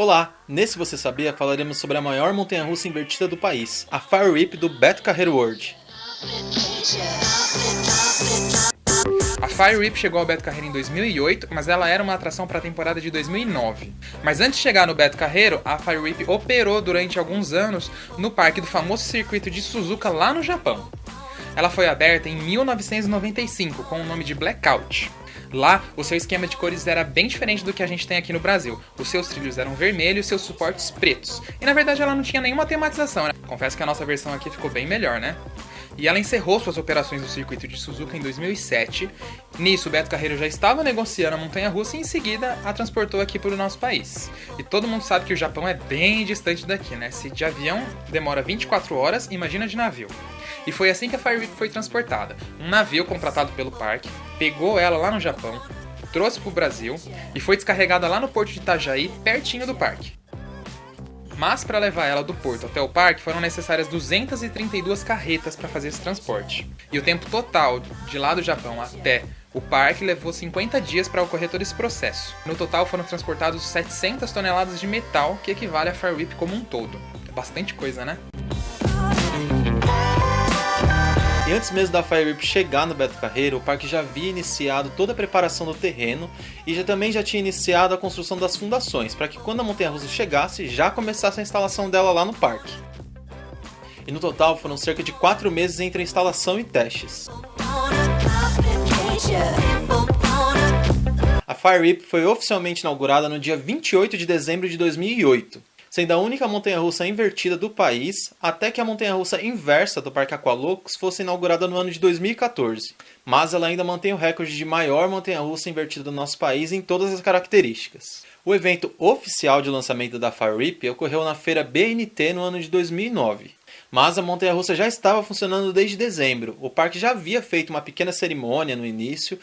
Olá, nesse Você Sabia falaremos sobre a maior montanha-russa invertida do país, a Fire Whip do Beto Carreiro World. A Fire Whip chegou ao Beto Carreiro em 2008, mas ela era uma atração para a temporada de 2009. Mas antes de chegar no Beto Carreiro, a Fire Whip operou durante alguns anos no parque do famoso circuito de Suzuka lá no Japão. Ela foi aberta em 1995 com o nome de Blackout. Lá, o seu esquema de cores era bem diferente do que a gente tem aqui no Brasil. Os seus trilhos eram vermelhos e seus suportes pretos. E na verdade ela não tinha nenhuma tematização, né? Confesso que a nossa versão aqui ficou bem melhor, né? E ela encerrou suas operações no circuito de Suzuka em 2007. Nisso, o Beto Carreiro já estava negociando a montanha-russa e em seguida a transportou aqui para o nosso país. E todo mundo sabe que o Japão é bem distante daqui, né? Se de avião demora 24 horas, imagina de navio. E foi assim que a Fire Whip foi transportada. Um navio contratado pelo parque pegou ela lá no Japão, trouxe para o Brasil e foi descarregada lá no porto de Itajaí, pertinho do parque. Mas para levar ela do porto até o parque foram necessárias 232 carretas para fazer esse transporte. E o tempo total de lá do Japão até o parque levou 50 dias para ocorrer todo esse processo. No total foram transportados 700 toneladas de metal, que equivale à Fire Whip como um todo. É bastante coisa, né? E antes mesmo da Fire Whip chegar no Beto Carreiro, o parque já havia iniciado toda a preparação do terreno e também já tinha iniciado a construção das fundações, para que quando a montanha-russa chegasse, já começasse a instalação dela lá no parque. E no total foram cerca de 4 meses entre a instalação e testes. A Fire Whip foi oficialmente inaugurada no dia 28 de dezembro de 2008. Sendo a única montanha-russa invertida do país, até que a montanha-russa inversa do Parque Aqualocos fosse inaugurada no ano de 2014. Mas ela ainda mantém o recorde de maior montanha-russa invertida do nosso país em todas as características. O evento oficial de lançamento da Fire Whip ocorreu na feira BNT no ano de 2009. Mas a montanha-russa já estava funcionando desde dezembro. O parque já havia feito uma pequena cerimônia no início.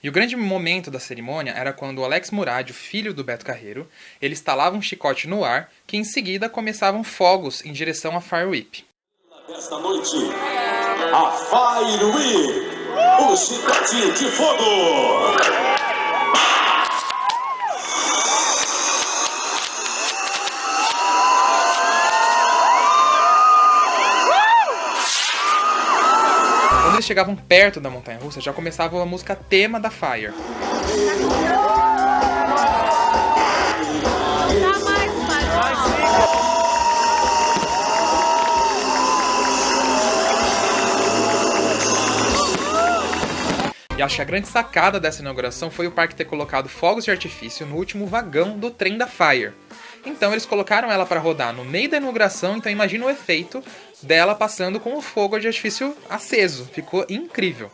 E o grande momento da cerimônia era quando o Alex Murad, o filho do Beto Carreiro, ele instalava um chicote no ar, que em seguida começavam fogos em direção à Fire Whip. Esta noite, a Fire Whip, o chicotinho de fogo! Quando eles chegavam perto da montanha-russa, já começava a música tema da Fire. E acho que a grande sacada dessa inauguração foi o parque ter colocado fogos de artifício no último vagão do trem da Fire. Então eles colocaram ela para rodar no meio da inauguração, então imagina o efeito dela passando com o fogo de artifício aceso. Ficou incrível.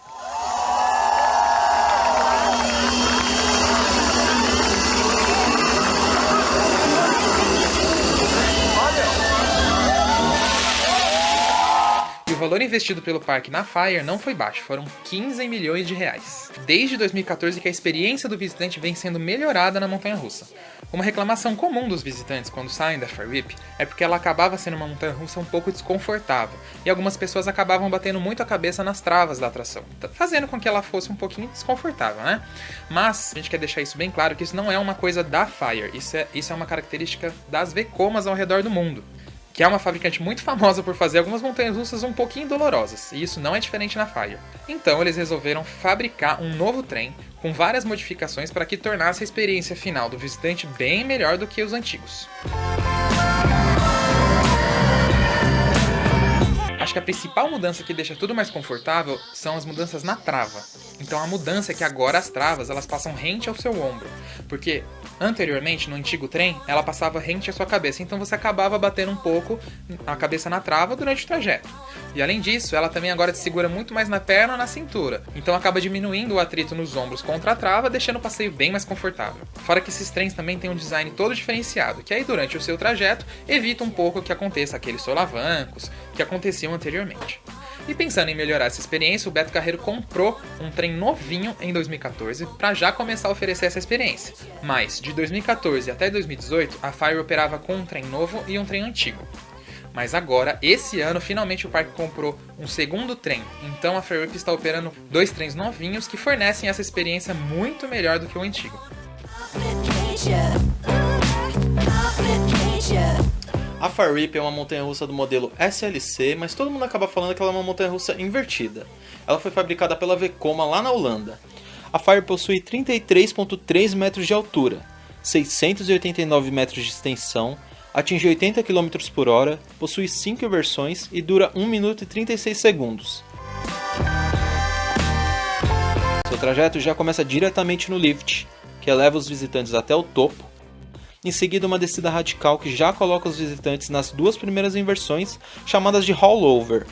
O valor investido pelo parque na Fire não foi baixo, foram 15 milhões de reais. Desde 2014 que a experiência do visitante vem sendo melhorada na montanha-russa. Uma reclamação comum dos visitantes quando saem da Fire Whip é porque ela acabava sendo uma montanha-russa um pouco desconfortável, e algumas pessoas acabavam batendo muito a cabeça nas travas da atração, fazendo com que ela fosse um pouquinho desconfortável, né? Mas a gente quer deixar isso bem claro que isso não é uma coisa da Fire, isso é uma característica das Vekomas ao redor do mundo, que é uma fabricante muito famosa por fazer algumas montanhas-russas um pouquinho dolorosas, e isso não é diferente na Fire. Então eles resolveram fabricar um novo trem com várias modificações para que tornasse a experiência final do visitante bem melhor do que os antigos. Acho que a principal mudança que deixa tudo mais confortável são as mudanças na trava. Então a mudança é que agora as travas elas passam rente ao seu ombro, porque anteriormente no antigo trem ela passava rente à sua cabeça, então você acabava batendo um pouco a cabeça na trava durante o trajeto. E além disso, ela também agora te segura muito mais na perna ou na cintura, então acaba diminuindo o atrito nos ombros contra a trava, deixando o passeio bem mais confortável. Fora que esses trens também têm um design todo diferenciado, que aí durante o seu trajeto evita um pouco que aconteça aqueles solavancos que aconteciam anteriormente. E pensando em melhorar essa experiência, o Beto Carreiro comprou um trem novinho em 2014 para já começar a oferecer essa experiência. Mas de 2014 até 2018, a Fire operava com um trem novo e um trem antigo. Mas agora, esse ano, finalmente o parque comprou um segundo trem. Então a Fire Whip está operando 2 trens novinhos que fornecem essa experiência muito melhor do que o antigo. A Fire Whip é uma montanha-russa do modelo SLC, mas todo mundo acaba falando que ela é uma montanha-russa invertida. Ela foi fabricada pela Vekoma lá na Holanda. A Fire possui 33,3 metros de altura, 689 metros de extensão, atinge 80 km por hora, possui 5 versões e dura 1 minuto e 36 segundos. Seu trajeto já começa diretamente no lift, que eleva os visitantes até o topo. Em seguida, uma descida radical que já coloca os visitantes nas duas primeiras inversões, chamadas de rollover.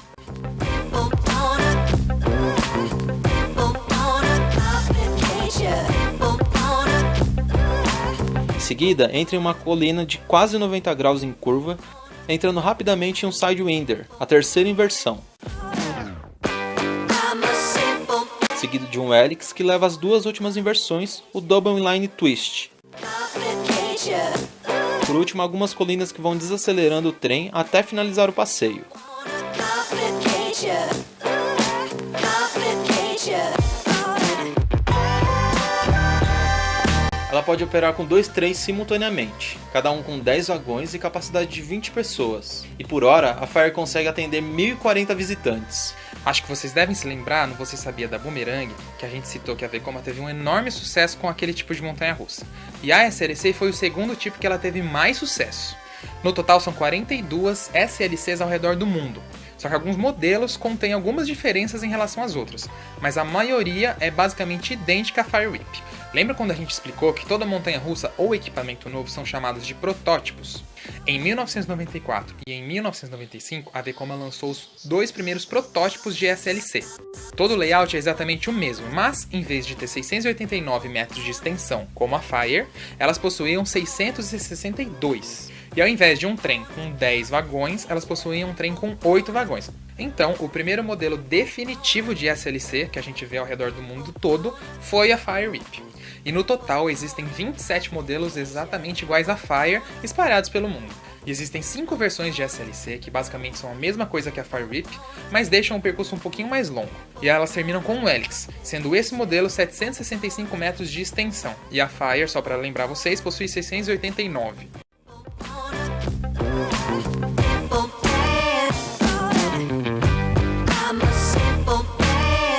Em seguida, entra em uma colina de quase 90 graus em curva, entrando rapidamente em um sidewinder, a terceira inversão. Seguido de um helix que leva às duas últimas inversões, o double inline twist. Por último, algumas colinas que vão desacelerando o trem até finalizar o passeio. Ela pode operar com 2 trens simultaneamente, cada um com 10 vagões e capacidade de 20 pessoas. E por hora, a Fire consegue atender 1.040 visitantes. Acho que vocês devem se lembrar, no Você Sabia da Boomerang, que a gente citou que a Vekoma teve um enorme sucesso com aquele tipo de montanha-russa. E a SLC foi o segundo tipo que ela teve mais sucesso. No total são 42 SLCs ao redor do mundo. Só que alguns modelos contêm algumas diferenças em relação às outras, mas a maioria é basicamente idêntica à Fire Whip. Lembra quando a gente explicou que toda montanha-russa ou equipamento novo são chamados de protótipos? Em 1994 e em 1995, a Vekoma lançou os 2 primeiros protótipos de SLC. Todo o layout é exatamente o mesmo, mas em vez de ter 689 metros de extensão, como a Fire, elas possuíam 662. E ao invés de um trem com 10 vagões, elas possuíam um trem com 8 vagões. Então, o primeiro modelo definitivo de SLC, que a gente vê ao redor do mundo todo, foi a Fire Whip. E no total existem 27 modelos exatamente iguais à Fire, espalhados pelo mundo. E existem 5 versões de SLC, que basicamente são a mesma coisa que a Fire Whip, mas deixam o percurso um pouquinho mais longo. E elas terminam com um helix, sendo esse modelo 765 metros de extensão. E a Fire, só para lembrar vocês, possui 689.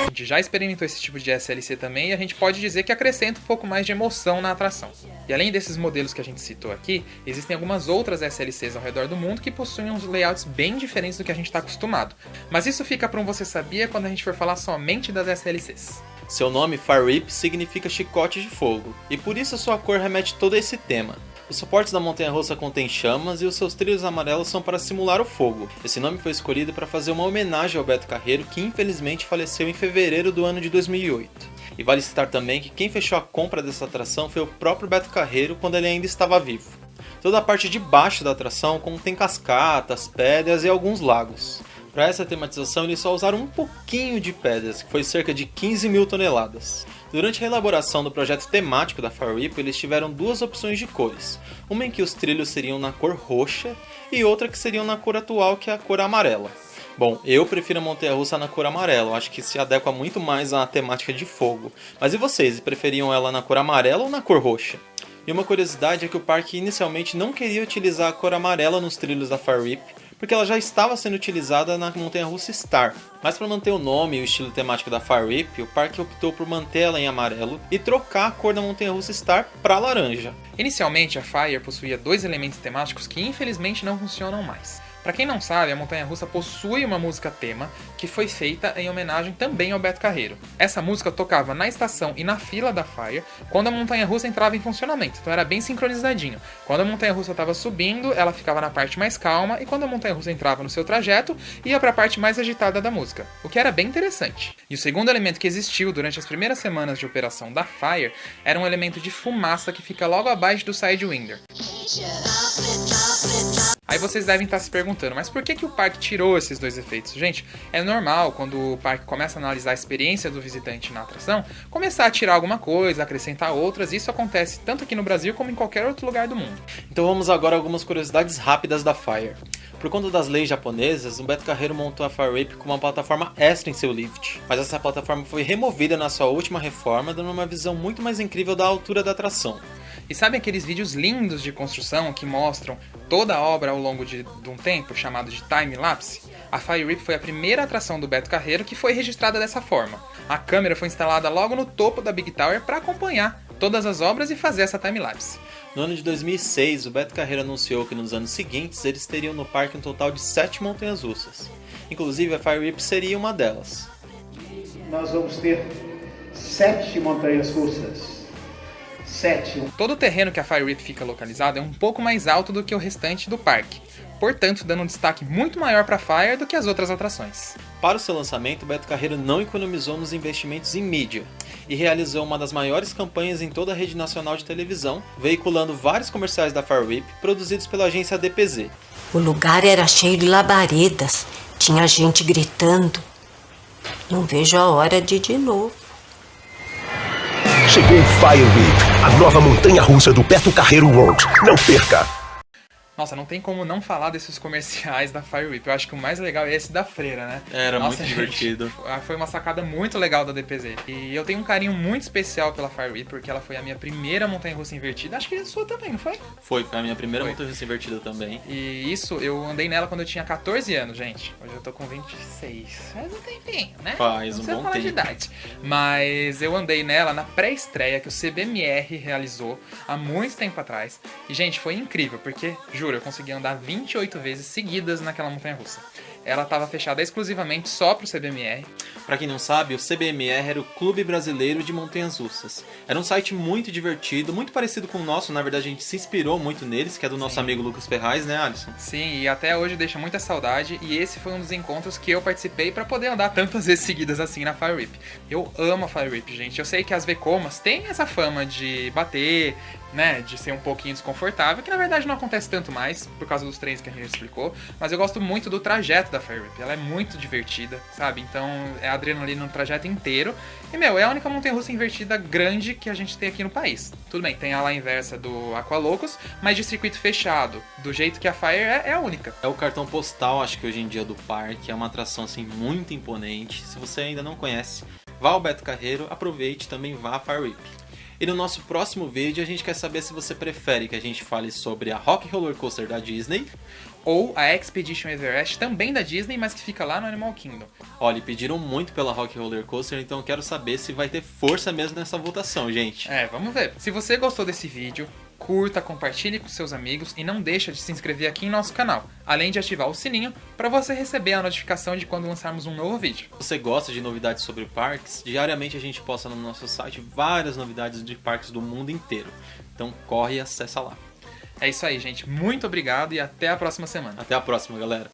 A gente já experimentou esse tipo de SLC também e a gente pode dizer que acrescenta um pouco mais de emoção na atração. E além desses modelos que a gente citou aqui, existem algumas outras SLCs ao redor do mundo que possuem uns layouts bem diferentes do que a gente está acostumado. Mas isso fica para um Você Sabia quando a gente for falar somente das SLCs. Seu nome, Fire Whip, significa chicote de fogo, e por isso a sua cor remete todo a esse tema. Os suportes da montanha-russa contêm chamas e os seus trilhos amarelos são para simular o fogo. Esse nome foi escolhido para fazer uma homenagem ao Beto Carreiro, que infelizmente faleceu em fevereiro do ano de 2008. E vale citar também que quem fechou a compra dessa atração foi o próprio Beto Carreiro quando ele ainda estava vivo. Toda a parte de baixo da atração contém cascatas, pedras e alguns lagos. Para essa tematização eles só usaram um pouquinho de pedras, que foi cerca de 15 mil toneladas. Durante a elaboração do projeto temático da Fire Whip, eles tiveram 2 opções de cores. Uma em que os trilhos seriam na cor roxa e outra que seriam na cor atual, que é a cor amarela. Bom, eu prefiro a montanha-russa na cor amarela, acho que se adequa muito mais à temática de fogo. Mas e vocês, preferiam ela na cor amarela ou na cor roxa? E uma curiosidade é que o parque inicialmente não queria utilizar a cor amarela nos trilhos da Fire Whip, porque ela já estava sendo utilizada na montanha-russa Star. Mas para manter o nome e o estilo temático da Fire Whip, o parque optou por manter ela em amarelo e trocar a cor da montanha-russa Star para laranja. Inicialmente, a Fire possuía 2 elementos temáticos que infelizmente não funcionam mais. Para quem não sabe, a montanha-russa possui uma música tema que foi feita em homenagem também ao Beto Carreiro. Essa música tocava na estação e na fila da Fire quando a montanha-russa entrava em funcionamento, então era bem sincronizadinho. Quando a montanha-russa estava subindo, ela ficava na parte mais calma, e quando a montanha-russa entrava no seu trajeto, ia para a parte mais agitada da música, o que era bem interessante. E o segundo elemento que existiu durante as primeiras semanas de operação da Fire era um elemento de fumaça que fica logo abaixo do Sidewinder. Aí vocês devem estar se perguntando, mas por que o parque tirou esses 2 efeitos? Gente, é normal quando o parque começa a analisar a experiência do visitante na atração, começar a tirar alguma coisa, acrescentar outras, e isso acontece tanto aqui no Brasil como em qualquer outro lugar do mundo. Então vamos agora a algumas curiosidades rápidas da Fire. Por conta das leis japonesas, o Beto Carreiro montou a Fire Whip com uma plataforma extra em seu lift, mas essa plataforma foi removida na sua última reforma, dando uma visão muito mais incrível da altura da atração. E sabe aqueles vídeos lindos de construção que mostram toda a obra ao longo de um tempo, chamado de time-lapse? A Fire Whip foi a primeira atração do Beto Carreiro que foi registrada dessa forma. A câmera foi instalada logo no topo da Big Tower para acompanhar todas as obras e fazer essa time-lapse. No ano de 2006, o Beto Carreiro anunciou que nos anos seguintes eles teriam no parque um total de 7 montanhas-russas. Inclusive, a Fire Whip seria uma delas. Nós vamos ter 7 montanhas-russas. 7. Todo o terreno que a Fire Whip fica localizado é um pouco mais alto do que o restante do parque, portanto dando um destaque muito maior para a Fire do que as outras atrações. Para o seu lançamento, o Beto Carreiro não economizou nos investimentos em mídia e realizou uma das maiores campanhas em toda a rede nacional de televisão, veiculando vários comerciais da Fire Whip produzidos pela agência DPZ. O lugar era cheio de labaredas, tinha gente gritando. Não vejo a hora de ir de novo. Chegou Fire Whip, a nova montanha-russa do Beto Carreiro World. Não perca! Nossa, não tem como não falar desses comerciais da Fire Whip. Eu acho que o mais legal é esse da freira, né? Era Nossa, muito divertido. Foi uma sacada muito legal da DPZ. E eu tenho um carinho muito especial pela Fire Whip, porque ela foi a minha primeira montanha-russa invertida. Acho que a sua também, não foi? Foi a minha primeira montanha-russa invertida também. E isso, eu andei nela quando eu tinha 14 anos, gente. Hoje eu tô com 26. Faz um tempinho, né? Faz um não bom falar tempo. de idade. Mas eu andei nela na pré-estreia que o CBMR realizou há muito tempo atrás. E, gente, foi incrível, porque, juro, eu consegui andar 28 vezes seguidas naquela montanha-russa. Ela estava fechada exclusivamente só pro CBMR. Pra quem não sabe, o CBMR era o Clube Brasileiro de Montanhas Russas. Era um site muito divertido, muito parecido com o nosso, na verdade a gente se inspirou muito neles, que é do nosso amigo Lucas Ferraz, né, Alisson? Sim, e até hoje deixa muita saudade, e esse foi um dos encontros que eu participei pra poder andar tantas vezes seguidas assim na Fire Whip. Eu amo a Fire Whip, gente. Eu sei que as Vecomas têm essa fama de bater, né, de ser um pouquinho desconfortável, que na verdade não acontece tanto mais, por causa dos trens que a gente explicou, mas eu gosto muito do trajeto da Fire Whip. Ela é muito divertida, sabe? Então é adrenalina no trajeto inteiro. E, é a única montanha-russa invertida grande que a gente tem aqui no país. Tudo bem, tem a lá inversa do Aqualocos, mas de circuito fechado, do jeito que a Fire é a única. É o cartão postal, acho que hoje em dia, do parque. É uma atração, assim, muito imponente. Se você ainda não conhece, vá ao Beto Carreiro, aproveite, também vá à Fire Whip. E no nosso próximo vídeo a gente quer saber se você prefere que a gente fale sobre a Rock Roller Coaster da Disney ou a Expedition Everest, também da Disney, mas que fica lá no Animal Kingdom. Olha, pediram muito pela Rock Roller Coaster, então eu quero saber se vai ter força mesmo nessa votação, gente. Vamos ver. Se você gostou desse vídeo, curta, compartilhe com seus amigos e não deixa de se inscrever aqui em nosso canal, além de ativar o sininho para você receber a notificação de quando lançarmos um novo vídeo. Se você gosta de novidades sobre parques, diariamente a gente posta no nosso site várias novidades de parques do mundo inteiro. Então corre e acessa lá. É isso aí, gente. Muito obrigado e até a próxima semana. Até a próxima, galera.